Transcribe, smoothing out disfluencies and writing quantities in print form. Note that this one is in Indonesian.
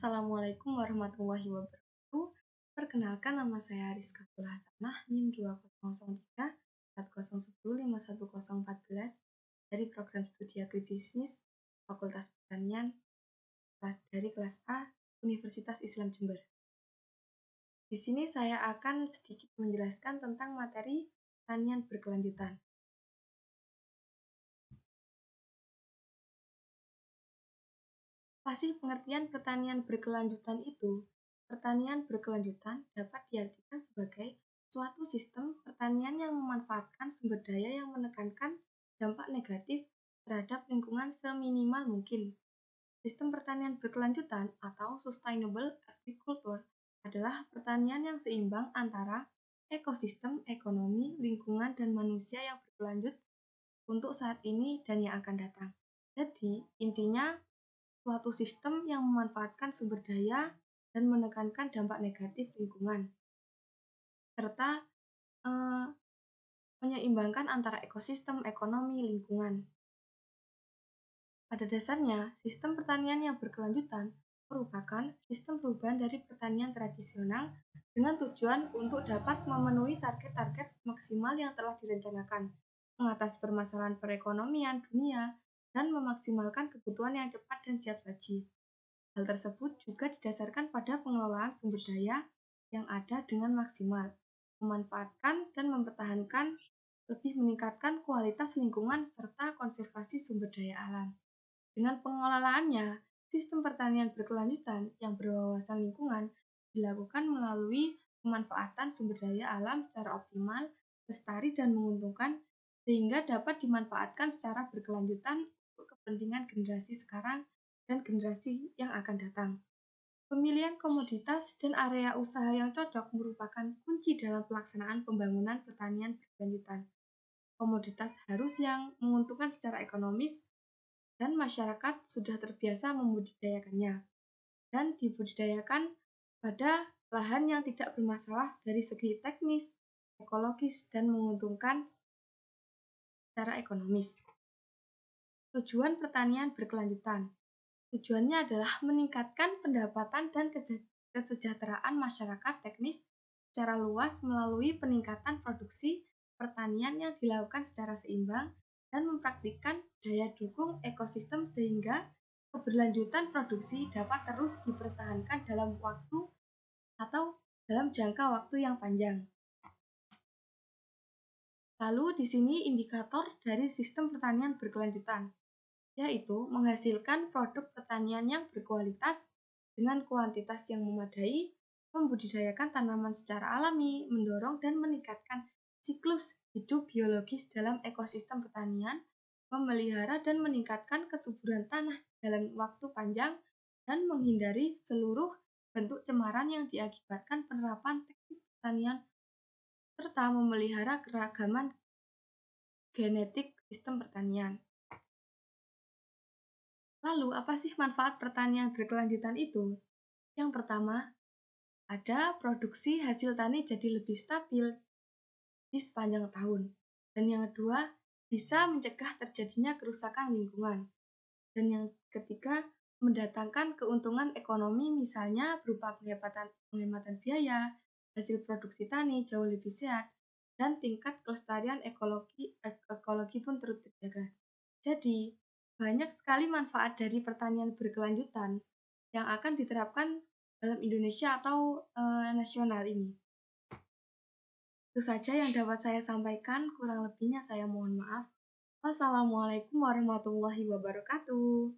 Assalamualaikum warahmatullahi wabarakatuh. Perkenalkan, nama saya Rizka Hasanah, NIM 2003 dari program studi agribisnis Fakultas Pertanian dari kelas A Universitas Islam Jember. Di sini saya akan sedikit menjelaskan tentang materi pertanian berkelanjutan. Apa sih pengertian pertanian berkelanjutan itu? Pertanian berkelanjutan dapat diartikan sebagai suatu sistem pertanian yang memanfaatkan sumber daya yang menekankan dampak negatif terhadap lingkungan seminimal mungkin. Sistem pertanian berkelanjutan atau sustainable agriculture adalah pertanian yang seimbang antara ekosistem, ekonomi, lingkungan, dan manusia yang berkelanjut untuk saat ini dan yang akan datang. Jadi, intinya suatu sistem yang memanfaatkan sumber daya dan menekankan dampak negatif lingkungan, serta menyeimbangkan antara ekosistem, ekonomi, lingkungan. Pada dasarnya, sistem pertanian yang berkelanjutan merupakan sistem perubahan dari pertanian tradisional dengan tujuan untuk dapat memenuhi target-target maksimal yang telah direncanakan, mengatasi permasalahan perekonomian dunia, dan memaksimalkan kebutuhan yang cepat dan siap saji. Hal tersebut juga didasarkan pada pengelolaan sumber daya yang ada dengan maksimal, memanfaatkan dan mempertahankan, lebih meningkatkan kualitas lingkungan serta konservasi sumber daya alam. Dengan pengelolaannya, sistem pertanian berkelanjutan yang berwawasan lingkungan dilakukan melalui pemanfaatan sumber daya alam secara optimal, lestari, dan menguntungkan, sehingga dapat dimanfaatkan secara berkelanjutan untuk kepentingan generasi sekarang dan generasi yang akan datang. Pemilihan komoditas dan area usaha yang cocok merupakan kunci dalam pelaksanaan pembangunan pertanian berkelanjutan. Komoditas harus yang menguntungkan secara ekonomis dan masyarakat sudah terbiasa membudidayakannya dan dibudidayakan pada lahan yang tidak bermasalah dari segi teknis, ekologis, dan menguntungkan secara ekonomis. Tujuan pertanian berkelanjutan. Tujuannya adalah meningkatkan pendapatan dan kesejahteraan masyarakat teknis secara luas melalui peningkatan produksi pertanian yang dilakukan secara seimbang dan mempraktikkan daya dukung ekosistem sehingga keberlanjutan produksi dapat terus dipertahankan dalam waktu atau dalam jangka waktu yang panjang. Lalu di sini indikator dari sistem pertanian berkelanjutan, yaitu menghasilkan produk pertanian yang berkualitas dengan kuantitas yang memadai, membudidayakan tanaman secara alami, mendorong dan meningkatkan siklus hidup biologis dalam ekosistem pertanian, memelihara dan meningkatkan kesuburan tanah dalam waktu panjang, dan menghindari seluruh bentuk cemaran yang diakibatkan penerapan teknik pertanian, serta memelihara keragaman genetik sistem pertanian. Lalu, apa sih manfaat pertanian berkelanjutan itu? Yang pertama, ada produksi hasil tani jadi lebih stabil di sepanjang tahun. Dan yang kedua, bisa mencegah terjadinya kerusakan lingkungan. Dan yang ketiga, mendatangkan keuntungan ekonomi misalnya berupa penghematan biaya, hasil produksi tani jauh lebih sehat, dan tingkat kelestarian ekologi pun turut terjaga. Jadi, banyak sekali manfaat dari pertanian berkelanjutan yang akan diterapkan dalam Indonesia atau nasional ini. Itu saja yang dapat saya sampaikan, kurang lebihnya saya mohon maaf. Wassalamualaikum warahmatullahi wabarakatuh.